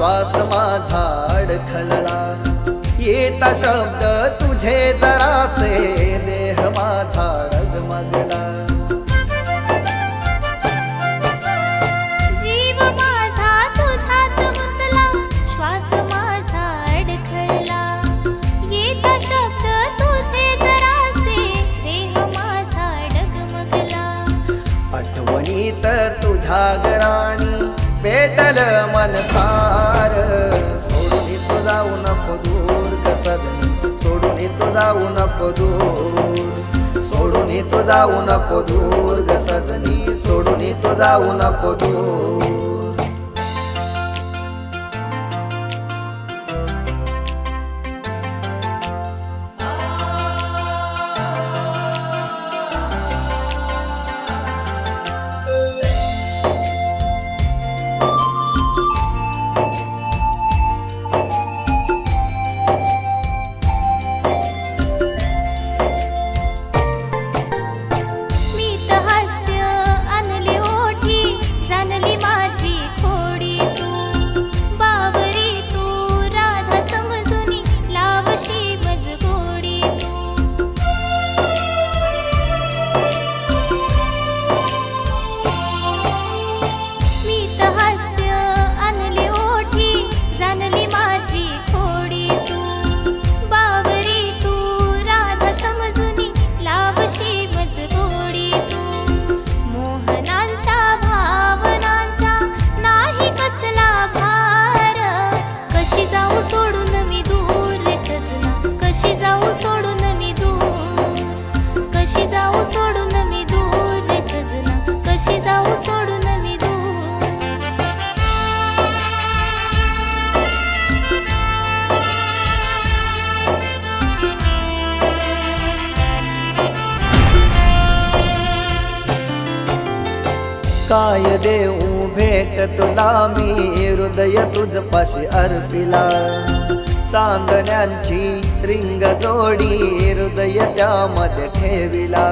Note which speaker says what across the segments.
Speaker 1: श्वास माझा अडखळला, येता शब्द तुझे जरासे, देह माझा डगमगला.
Speaker 2: जीव माझा तुझ्यात गुंतला, श्वास माझा अडखळला, येता शब्द तुझे जरासे, देह माझा डगमगला.
Speaker 1: आठवणीत तुझ्या गराणी पेटल मन सार, सोडून तू जाऊ नको दूर ग सजनी, सोडून तू जाऊ नको दूर, सोडून तू जाऊ नको दूर ग सजनी, सोडून तू जाऊ नको दूर. काय देऊ भेट तुला मी, हृदय तुझपाशी अर्पिला, चांदण्यांची रिंग जोडी, हृदय त्यामध्ये ठेविला.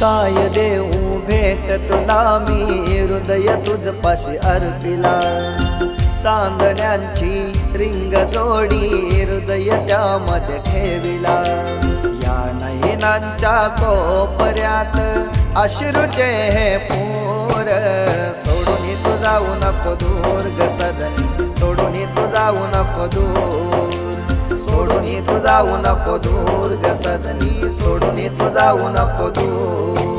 Speaker 1: काय देऊ भेट तुला मी, हृदय तुझपाशी अर्पिला, चांदण्यांची रिंग जोडी, हृदय त्यामध्ये ठेविला. या नयनांच्या कोपऱ्यात अश्रूचे हे पूर, सोडून तू जाऊ नको दूर ग सजनी, सोडून तू जाऊ नको दूर, सोडून तू जाऊ नको दूर ग सजनी, सोडून तू जाऊ नको दूर.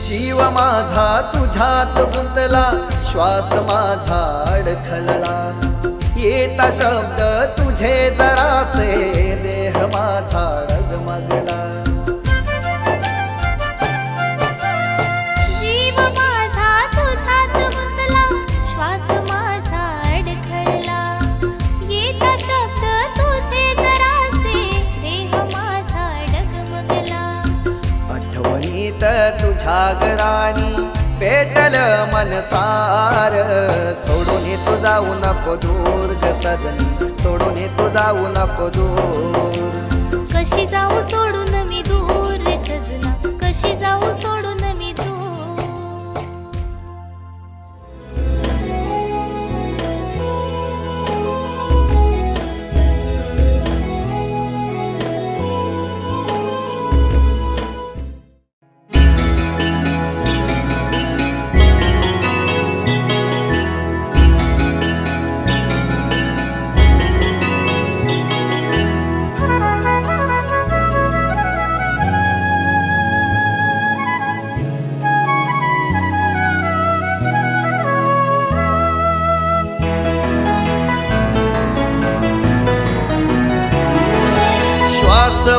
Speaker 1: जीव माझा तुझ्यात गुंतला, श्वास माझा अडखळला, येता शब्द तुझे जरासे, देह माझा डगमगला.
Speaker 2: जीव माझा तुझ्यात गुंतला, श्वास माझा अडखळला, येता शब्द तुझे जरासे, देह माझा डगमगला.
Speaker 1: आठवणीत तुझ्या गराणी पेटल मन सार, सोडून तू जाऊ नको दूर ग सजनी, सोडून तू जाऊ नको दूर.
Speaker 2: कशी जाऊ सोडून मी दूर रे सजना, कशी जाऊ सोडून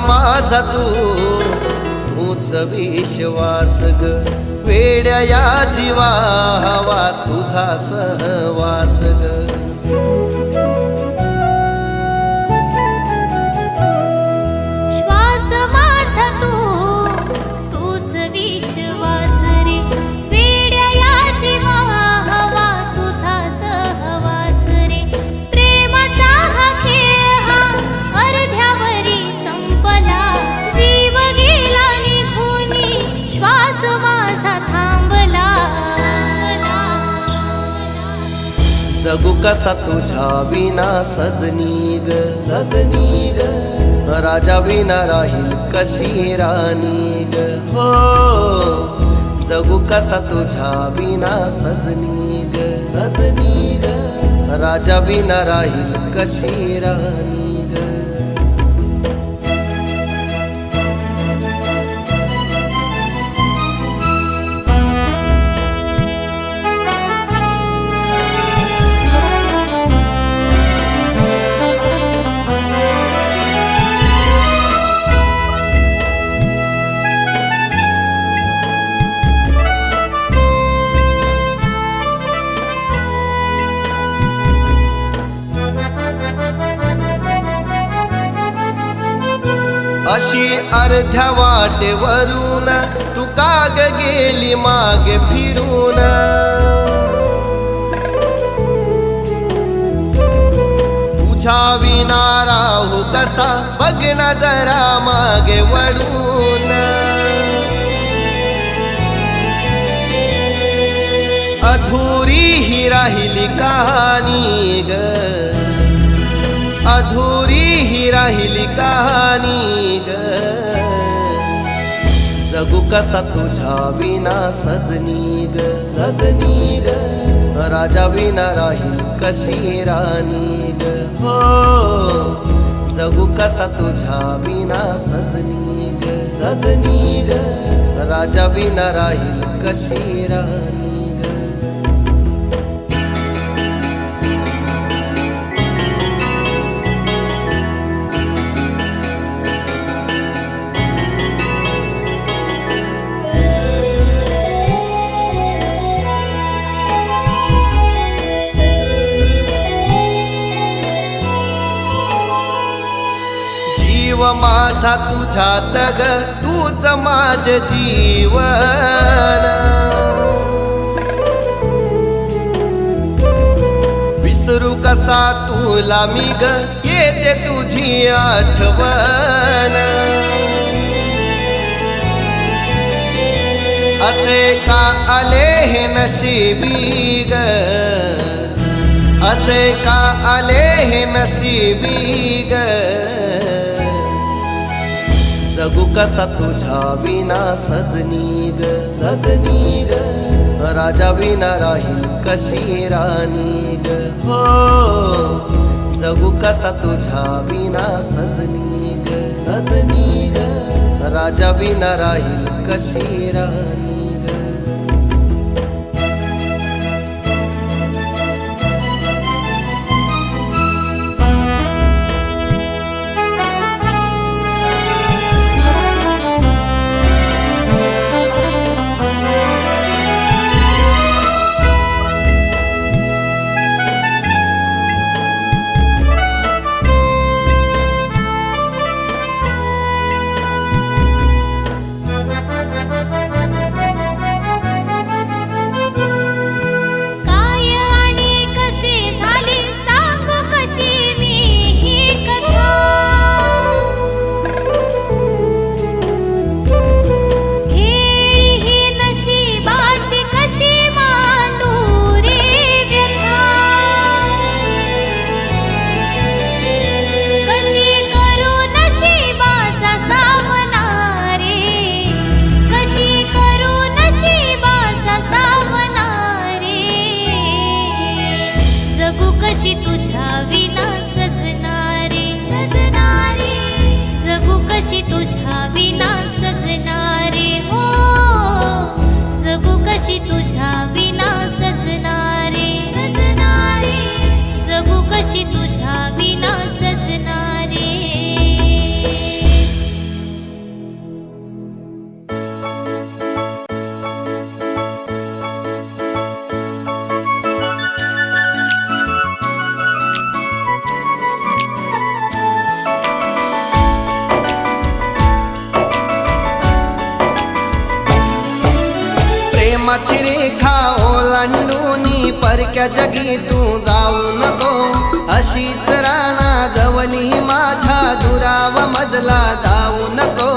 Speaker 3: माझा तूच विश्वास ग, वेड्या या जीवा हवा तुझा सहवास ग.
Speaker 2: श्वास माझा तूच विश्वास रे, वेड्या या जीवा हवा तुझा सहवास रे. प्रेमाचा हा खेळ हा अर्ध्यावरी संपला, जीव गेला निघूनी श्वास माझा थांबला.
Speaker 3: जगू कसा तुझ्या विना सजनी ग, सजनी ग. राजा विना राहील कशी राणी ग, हो. जगू कसा तुझ्या विना सजनी ग, सजनी ग. राजा विना राहील कशी राणी ग. अशी अर्ध्या वाटेवरून तू काग गेली मागे फिरून. तुझ्या विना राहू कसा बघ ना जरा मागे वळून. अधुरी ही राहिली कहाणी ग, अधुरी ही राहिली कहाणी ग. जगू कसा तुझ्या विना सजनी ग, सजनी ग. राजा विना राहील कशी राणी ग, हो. जगू कसा तुझ्या विना सजनी ग, सजनी ग. राजा विना राहील कशी राणी ग. जीव माझा तुझ्यात ग, तूच माझ जीवन. विसरू कसा तुला मी ग, येते तुझी आठवण. असे का आले हे नशिबी ग, असे का आले हे नशिबी ग. जगू कसा तुझ्या विना सजनी ग, सजनी ग. राजा विना राहील कशी राणी ग, हो. जगू कसा तुझ्या विना सजनी ग, सजनी ग. राजा विना राहील कशी राणी ग.
Speaker 2: कशी तुझ्या विना सजनारे सजनारे, जगू कशी तुझ्या विना सजनारे हो, जगू कशी तुझ्या विना सजनारे सजनारे, जगू कशी तुझ्या विना सजनारे.
Speaker 3: प्रेमाची रेखा ओलांडूनी परक्या जगी तू जाऊ नको, अशीच राणा जवली माझ्या दुरावा मजला धावू नको.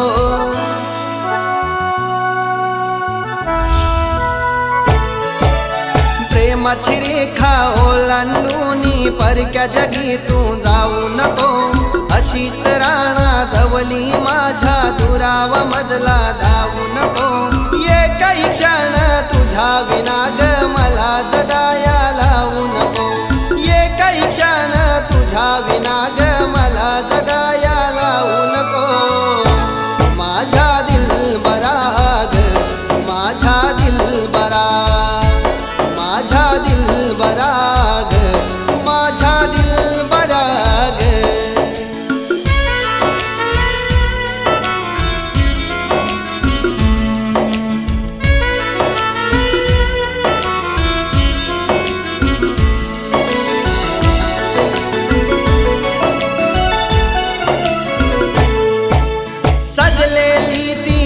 Speaker 3: प्रेमाची रेखा ओलांडूनी परक्या जगी तू जाऊ नको, अशीच राणा जवली माझ्या दुरावा मजला धावू नको. काही क्षण तुझ्या विना ग मला जगाया लावू नको, ये काही क्षण तुझ्या विना ग मला जगाया लावू नको. माझ्या दिलबरा ग माझ्या दिलबरा, माझ्या दिलबरा ग माझ्या दिलबरा ग.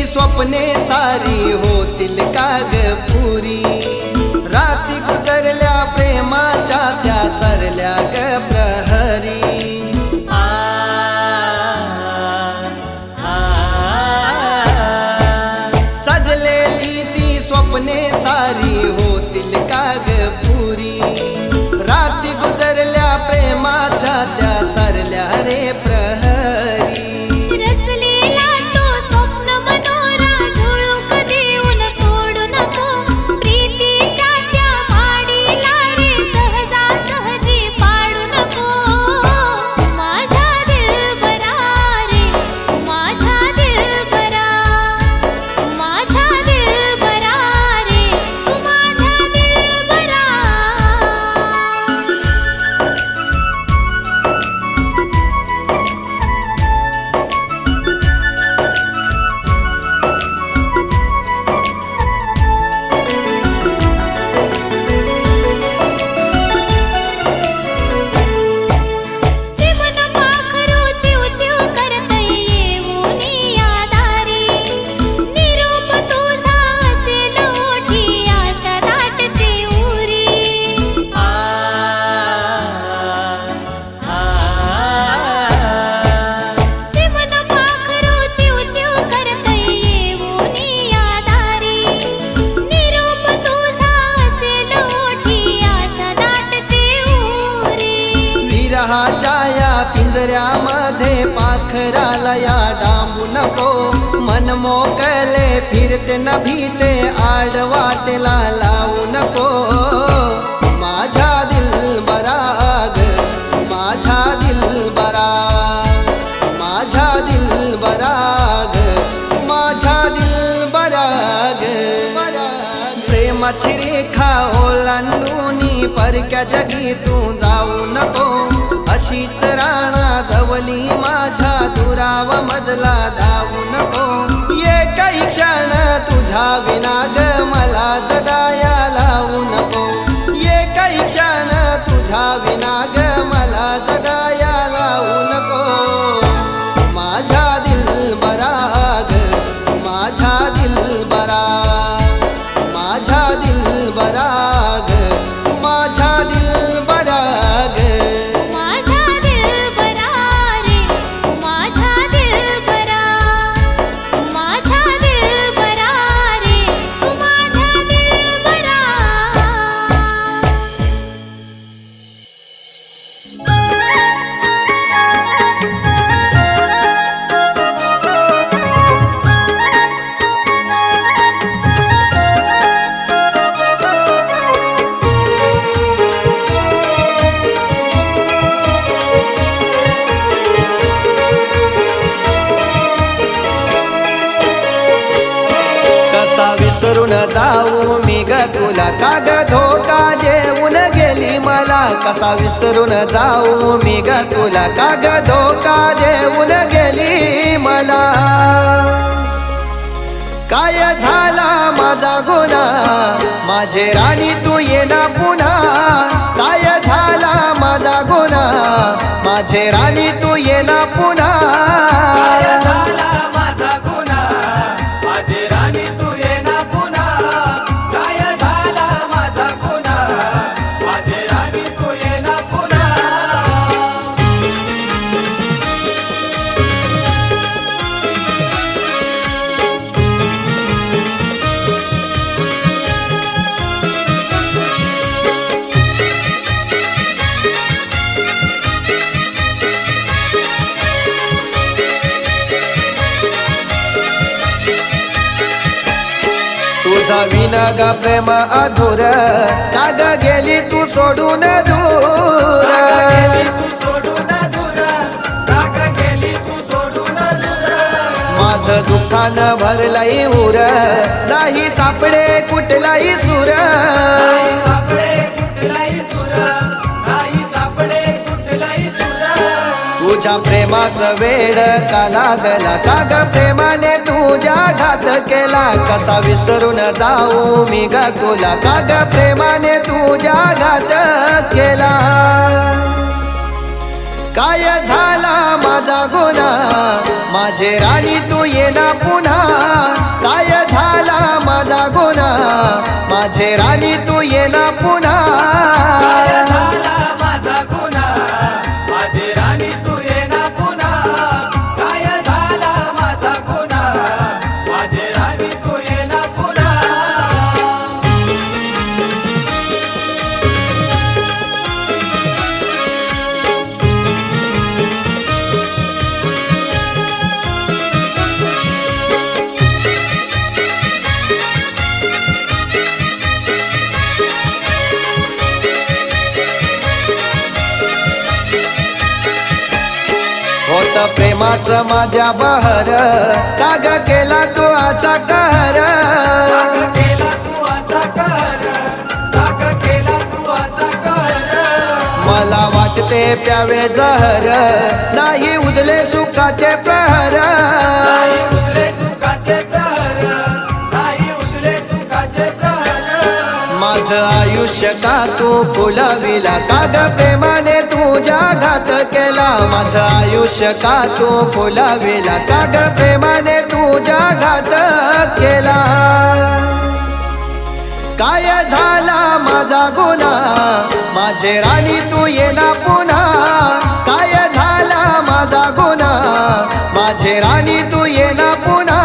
Speaker 3: स्वप्ने सारी होतील का ग पुरी, राती गुजरल्या प्रेमाच्या त्या सरल्या ग प्रहरी. सजलेली ती स्वप्ने सारी होतील का ग पुरी, राती गुजरल्या प्रेमाच्या त्या सरल्या रे प्रहरी. पिंजऱ्यामध्ये पाखराला या डांबू नको, मन मोकळे फिरते न भीते आडवाटेला लावू नको. माझ्या दिलबरा ग माझ्या दिलबरा, माझ्या दिलबरा ग माझ्या दिलबरा ग. प्रेमाची रेखा ओलांडूनी परक्या जगी तू जाऊ नको, अशीच राणा जवली माझ्या दुरावा मजला धावू नको. ये काही क्षण तुझ्या विना ग मला जगाया लावू नको, ये काही क्षण तुझ्या विना ग मला जगाया लावू नको. माझ्या दिलबरा ग माझ्या दिलबरा, माझ्या दिलबरा ग माझ्या दिलबरा ग. विसरून जाऊ मी ग तुला, का ग धोका देऊन गेली मला. कसा विसरून जाऊ मी ग तुला, का ग धोका देऊन गेली मला. काय झाला माझा गुन्हा, माझे राणी तू येना पुन्हा. काय झाला माझा गुन्हा, माझे राणी तू येना पुन्हा.
Speaker 4: माझा गुन्हा, माझे राणी तू येना पुन्हा. काय
Speaker 3: ग प्रेम अधूर, का ग गेली तू सोडून दूर. माझं दुःखानं भरलाई उर, नाही सापडे कुठलाही सूर. तुझ्या प्रेमाचं वेड का लागला, का ग प्रेमाने तुझ्या घात केला. कसा विसरून जाऊ मी ग तुला, का ग प्रेमाने तुझ्या घात केला. काय झाला माझा गुन्हा, माझे राणी तू येना पुन्हा. काय झाला माझा गुन्हा, माझे राणी तू येना पुन्हा. होत प्रेमाचं माझ्या बहर, का ग केला तू असा कहर. मला वाटते प्यावे जहर, नाही उजले सुखाचे प्रहर. माझं आयुष्य का तू फुलविला, का ग प्रेमाने तुझ्या घात केला. माझं आयुष्य का तू फुलविला, का ग प्रेमाने तुझ्या घात केला. काय झाला माझा गुन्हा, माझे राणी तू येना पुन्हा. काय झाला माझा गुन्हा, माझे राणी तू येना पुन्हा.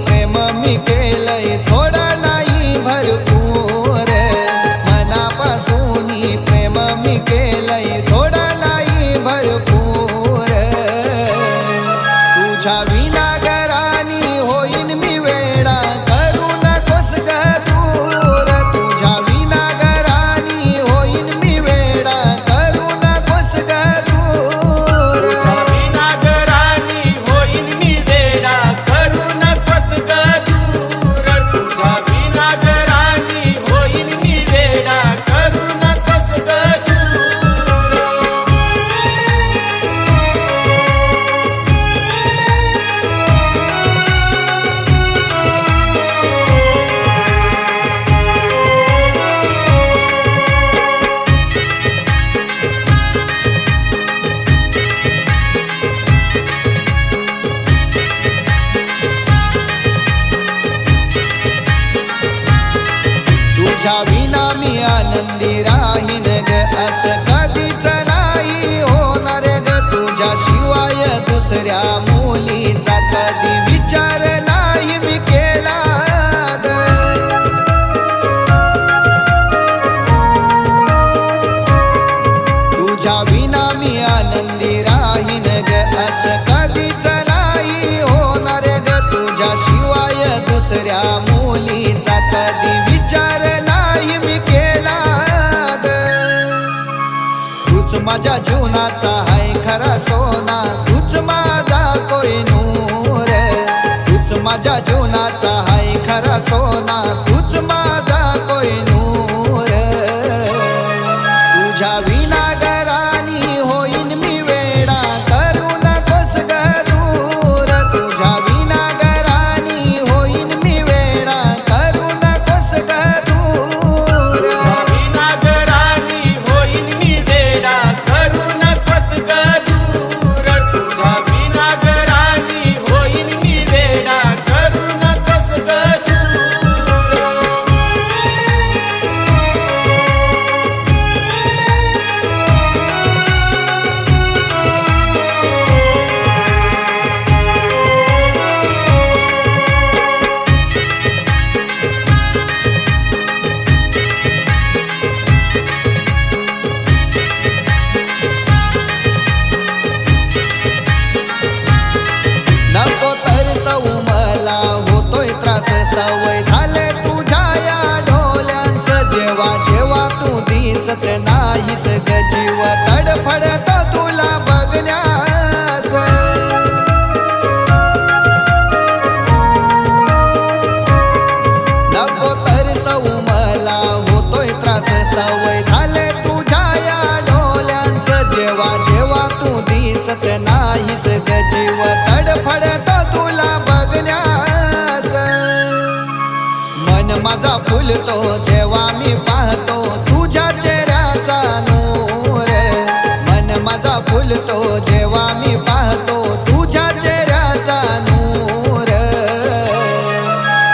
Speaker 3: प्रेम मी केलंय थोडं नाही भरपूर. मनापासून प्रेम मी केलंय थोडं नाही भरपूर. तुझ्या विना घरानी होईन मी वेडा, करू नकोस ग दूर. तुझ्या विना घरानी होईन मी वेडा, करू नकोस ग दूर. तुझ्या विना मी आनंदी राहीन ग, असं कधीच नाही होणार ग. तुझ्या शिवाय दुसऱ्या मुलीचा कधी विचार नाही मी केला ग. तुझ्या विना मी आनंदी राहीन ग, असं कधीच नाही होणार ग. तुझ्या शिवाय दुसऱ्या मुलीचा कधी विचार नाही मी केला ग. तूच माझ्या जीवनाचा हाय खरा सोना, तूच माझा कोहिनूर. तूच माझ्या जीवनाचा हाय खरा सोना, तूच माझा कोहिनूर. तुझ्या विना घरानी होईन मी वेडा,
Speaker 1: सवय झाले तुझ्या या डोळ्यांस जेव्हा जेव्हा तू दिसत नाहीस ग जीव तडफडतो तुला बघण्यास नको तर सौ मला होतोय त्रास सवय झाले तुझ्या या डोळ्यांस जेव्हा जेव्हा तू दिसत नाहीस ग जीव तडफडतो तुला बघण्यास मन माझा फुलतो जेव्हा मी पाहतो तुझ्या चेहऱ्याचा नूर मन माझा फुलतो जेव्हा मी पाहतो तुझ्या चेहऱ्याचा नूर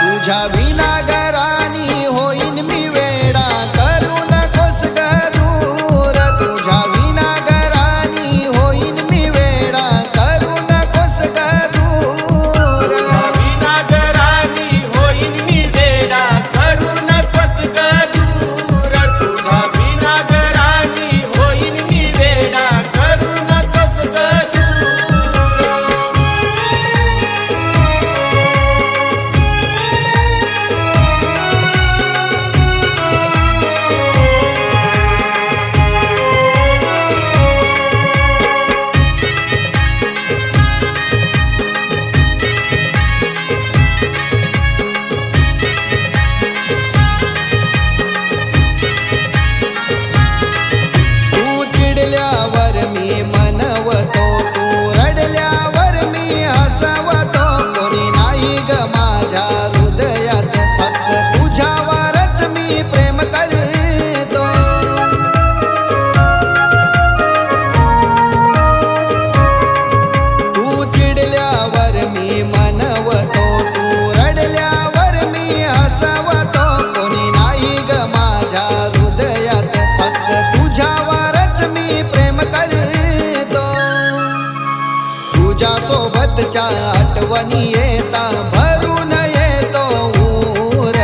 Speaker 1: तुझ्या विनागरानी होईन मी वेडा करू नकोस ग दूर तुझ्या विनागरानी होईन मी वेडा करू नकोस ग दूर
Speaker 4: विनागरानी होईन मी वेडा करू नकोस ग दूर तुझ्या विनागरानी होईन मी वेडा करू नकोस ग
Speaker 1: तू चिडल्यावर मी मनवतो तू रडल्यावर मी हसवतो कोणी नाही ग माझ्या हृदयात फक्त तुझ्यावरच मी प्रेम करतो तू चिडल्यावर मी मनवतो तू रडल्यावर मी हसवतो कोणी नाही ग माझ्या हृदयात फक्त तुझ्यावरच मी प्रेम करतो तुझ्या सोबतच्या आठवणी येता भरून येतो ऊर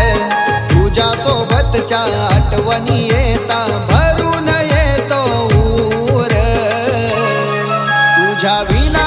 Speaker 1: तुझ्या सोबतच्या आठवणी येता भरून येतो ऊर तुझ्या विना